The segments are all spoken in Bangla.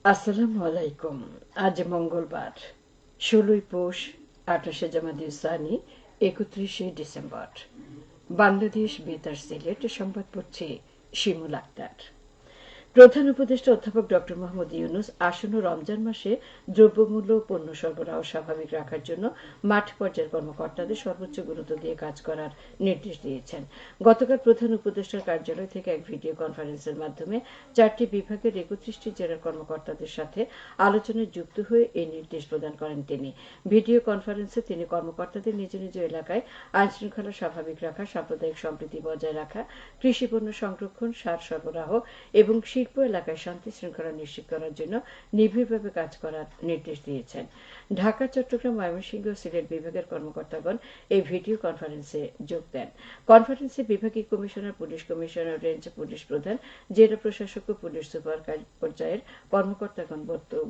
আসসালামু আলাইকুম। আজ মঙ্গলবার ১৬ই পৌষ ২৮শে জামাদিউস সানি ৩১শে ডিসেম্বর। বাংলাদেশ বেতার সিলেট সংবাদ পড়ছে শিমুল আক্তার। প্রধান উপদেষ্টা অধ্যাপক ড মোহাম্মদ ইউনূস আসন্ন রমজান মাসে দ্রব্যমূল্য ও পণ্য সরবরাহ স্বাভাবিক রাখার জন্য মাঠ পর্যায়ের কর্মকর্তাদের সর্বোচ্চ গুরুত্ব দিয়ে কাজ করার নির্দেশ দিয়েছেন। গতকাল প্রধান উপদেষ্টার কার্যালয় থেকে এক ভিডিও কনফারেন্সের মাধ্যমে ৪টি বিভাগের ৩১টি জেলার কর্মকর্তাদের সাথে আলোচনায় যুক্ত হয়ে এই নির্দেশ প্রদান করেন তিনি। ভিডিও কনফারেন্সে তিনি কর্মকর্তাদের নিজ নিজ এলাকায় আইনশৃঙ্খলা স্বাভাবিক রাখা, সাম্প্রদায়িক সম্প্রীতি বজায় রাখা, কৃষিপণ্য সংরক্ষণ, সার সরবরাহ এবং শিল্প এলাকায় শান্তি শৃঙ্খলা নিশ্চিত করার জন্য নিবিড়ভাবে কাজ করার নির্দেশ দিয়েছেন। ঢাকা, চট্টগ্রাম, ময়মনসিংহ ও সিলেট বিভাগের কর্মকর্তাগণ এই ভিডিও কনফারেন্সে যোগ দেন। কনফারেন্সে বিভাগীয় commissioner, police commissioner, range police প্রধান, জেলা প্রশাসক ও পুলিশ সুপার পর্যায়ের কর্মকর্তাগণ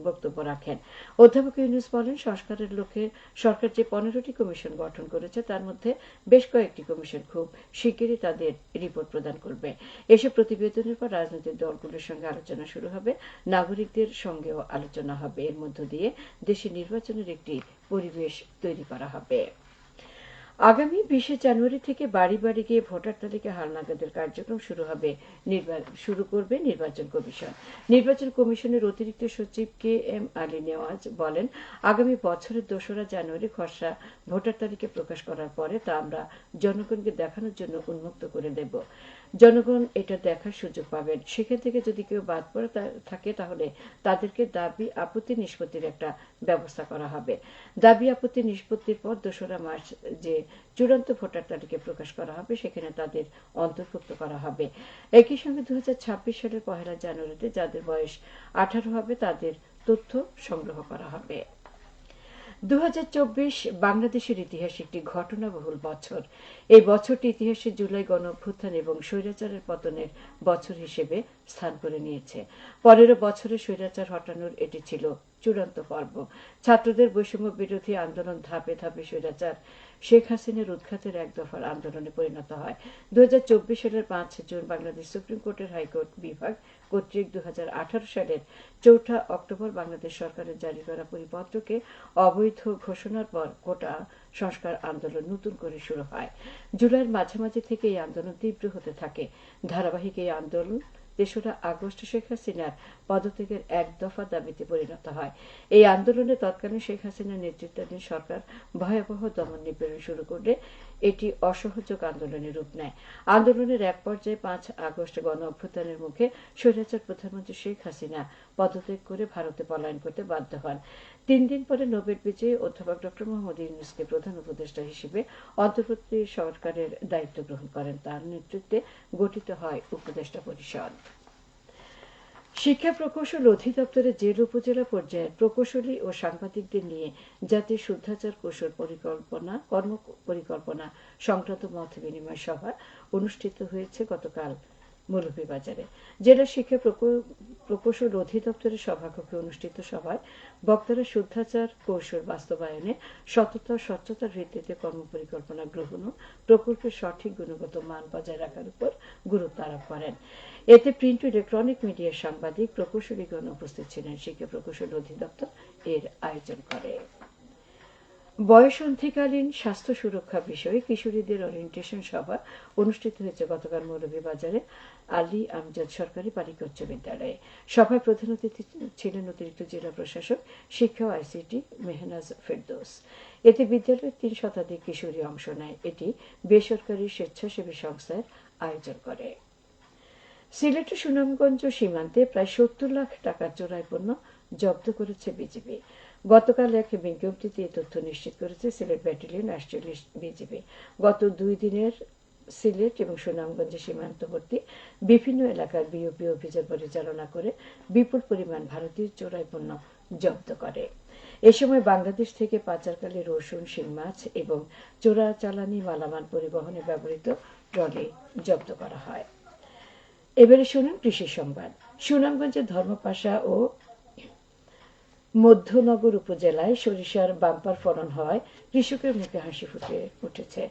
বক্তব্য রাখেন। অধ্যাপক ইউনূস বলেন, সংস্কারের লক্ষ্যে সরকার যে ১৫টি কমিশন গঠন করেছে তার মধ্যে বেশ কয়েকটি কমিশন খুব শিগগিরই তাদের রিপোর্ট প্রদান করবে। এসব প্রতিবেদনের পর রাজনৈতিক দলগুলোর সঙ্গে আলোচনা শুরু হবে, নাগরিকদের সঙ্গেও আলোচনা হবে। এর মধ্য দিয়ে দেশে নির্বাচনের একটি পরিবেশ তৈরি করা হবে। আগামী ২০শে জানুয়ারি থেকে বাড়ি বাড়ি গিয়ে ভোটার তালিকা হালনাগাদের কার্যক্রম শুরু করবে নির্বাচন কমিশন। নির্বাচন কমিশনের অতিরিক্ত সচিব কে এম আলী নেওয়াজ বলেন, আগামী বছরের ২রা জানুয়ারি খসড়া ভোটার তালিকা প্রকাশ করার পরে তা আমরা জনগণকে দেখানোর জন্য উন্মুক্ত করে দেব। জনগণ এটা দেখার সুযোগ পাবেন। সেখান থেকে যদি কেউ বাদ পড়ে থাকে তাহলে তাদেরকে দাবি আপত্তি নিষ্পত্তির একটা ব্যবস্থা করা হবে। দাবি আপত্তি নিষ্পত্তির পর ২রা মার্চ যে চূড়ান্ত ভোটার তালিকা প্রকাশ করা হবে সেখানে তাদের অন্তর্ভুক্ত করা হবে। একই সঙ্গে ২০২৬ সালের ১লা জানুয়ারিতে যাদের বয়স ১৮ হবে তাদের তথ্য সংগ্রহ করা হবে। ২০২৪ বাংলাদেশের ইতিহাসে একটি ঘটনাবহুল বছর। এই বছরটি ইতিহাসে জুলাই গণঅভ্যুত্থান এবং স্বৈরাচারের পতনের বছর হিসেবে স্থান করে নিয়েছে। ১৫ বছরে স্বৈরাচার হটানোর এটি ছিল চূড়ান্ত পর্ব। ছাত্রদের বৈষম্য বিরোধী আন্দোলন ধাপে ধাপে স্বৈরাচার শেখ হাসিনার উৎখাতের এক দফার আন্দোলনে পরিণত হয়। ২০২৪ সালের ৫ জুন বাংলাদেশ সুপ্রিম কোর্টের হাইকোর্ট বিভাগ কর্তৃক ২০১৮ সালের ৪ অক্টোবর বাংলাদেশ সরকারের জারি করা পরিপত্রকে অবৈধ ঘোষণার পর কোটা সংস্কার আন্দোলন নতুন করে শুরু হয়। জুলাইয়ের মাঝামাঝি থেকে এই আন্দোলন তীব্র হতে থাকে। ধারাবাহিক এই আন্দোলন ৩রা আগস্ট শেখ হাসিনার পদত্যাগের এক দফা দাবিতে পরিণত হয়। এই আন্দোলনে তৎকালীন শেখ হাসিনার নেতৃত্বাধীন সরকার ভয়াবহ দমন নিপীড়ন শুরু করলে এটি অসহযোগ আন্দোলনের রূপ নেয়। আন্দোলনের এক পর্যায়ে ৫ আগস্ট গণঅভ্যুত্থানের মুখে স্বৈরাচার প্রধানমন্ত্রী শেখ হাসিনা পদত্যাগ করে ভারতে পলায়ন করতে বাধ্য হন। ৩ দিন পরে নোবেল বিজয়ী অধ্যাপক ড মোহাম্মদ ইউনূসকে প্রধান উপদেষ্টা হিসেবে অন্তর্বর্তী সরকারের দায়িত্ব গ্রহণ করেন। তার নেতৃত্বে গঠিত হয় উপদেষ্টা পরিষদ। শিক্ষা প্রকৌশল অধিদপ্তরের জেলা উপজেলা পর্যায়ের প্রকৌশলী ও সাংবাদিকদের নিয়ে জাতীয় শুদ্ধাচার কৌশল কর্ম পরিকল্পনা সংক্রান্ত মত বিনিময় সভা অনুষ্ঠিত হয়েছে গতকাল মৌলভীবাজারে। জেলা শিক্ষা প্রকৌশল অধিদপ্তরের সভাকক্ষে অনুষ্ঠিত সভায় বক্তারা শুদ্ধাচার কৌশল বাস্তবায়নে সততা ও স্বচ্ছতার ভিত্তিতে কর্মপরিকল্পনা গ্রহণ ও প্রকল্পের সঠিক গুণগত মান বজায় রাখার উপর গুরুত্ব আরোপ করেন। এতে প্রিন্ট ও ইলেকট্রনিক মিডিয়ার সাংবাদিক, প্রকৌশলীগণ উপস্থিত ছিলেন। শিক্ষা প্রকৌশল অধিদপ্তর এর আয়োজন করে। বয়সন্ধিকালীন স্বাস্থ্য সুরক্ষা বিষয়ে কিশোরীদের ওরিয়েন্টেশন সভা অনুষ্ঠিত হয়েছে গতকাল মৌলভীবাজারে আলী আমজাদ সরকারি বালিকা উচ্চ বিদ্যালয়ে। সভায় প্রধান অতিথি ছিলেন অতিরিক্ত জেলা প্রশাসক শিক্ষা ও আইসিটি মেহনাজ ফেরদৌস। এতে বিদ্যালয়ের ৩ শতাধিক কিশোরী অংশ নেয়। এটি বেসরকারি স্বেচ্ছাসেবী সংস্থার আয়োজন করে। সিলেটের সুনামগঞ্জ সীমান্তে প্রায় ৭০ লাখ টাকার চোরাই পণ্য জব্দ করেছে বিজিবি। গতকাল এক বিজ্ঞপ্তিতে এই তথ্য নিশ্চিত করেছে সিলেট ব্যাটালিয়ন ৪৮ বিজিবি। গত ২ দিনের সিলেট এবং সুনামগঞ্জ সীমান্তবর্তী বিভিন্ন এলাকার বিওপি অভিযান পরিচালনা করে বিপুল পরিমাণ ভারতীয় চোরাই পণ্য জব্দ করে। এ সময় বাংলাদেশ থেকে পাচারকালে রসুন, শিং মাছ এবং চোরাচালানি মালামাল পরিবহনে ব্যবহৃত ট্রলি জব্দ করা হয়। এবারে শুনুন কৃষি সংবাদ। সুনামগঞ্জের ধর্মপাশা ও মধ্যনগর উপজেলায় সরিষার বাম্পার ফলন হওয়ায় কৃষকের মুখে হাসি ফুটে উঠেছে।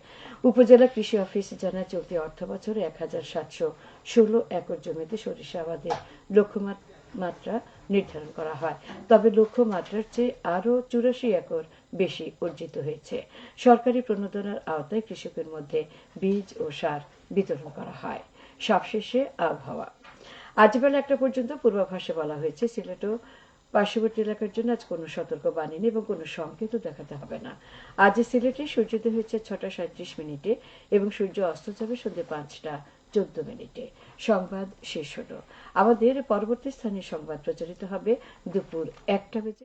উপজেলা কৃষি অফিস জানায় চলতি অর্থবছরে ১,৭১৬ একর জমিতে সরিষা আবাদের লক্ষ্যমাত্রা মাত্রা নির্ধারণ করা হয়, তবে লক্ষ্যমাত্রার চেয়ে আরও 84 একর বেশি অর্জিত হয়েছে। সরকারি প্রণোদনার আওতায় কৃষকের মধ্যে বীজ ও সার বিতরণ করা হয়। সবশেষে আবহাওয়া। আজ বেলা 1টা পর্যন্ত পূর্বাভাসে বলা হয়েছে সিলেট ও পার্শ্ববর্তী এলাকার জন্য আজ কোনো সতর্কবাণী নেই এবং কোনো সংকেতও দেখাতে হবে না। আজ সিলেটে সূর্যোদয় হয়েছে 6টা 37 মিনিটে এবং সূর্য অস্ত যাবে সন্ধ্যে 5টা 14 মিনিটে। সংবাদ শেষ হলো। আমাদের পরবর্তী স্থানীয় সংবাদ প্রচারিত হবে দুপুর 1টা বেজে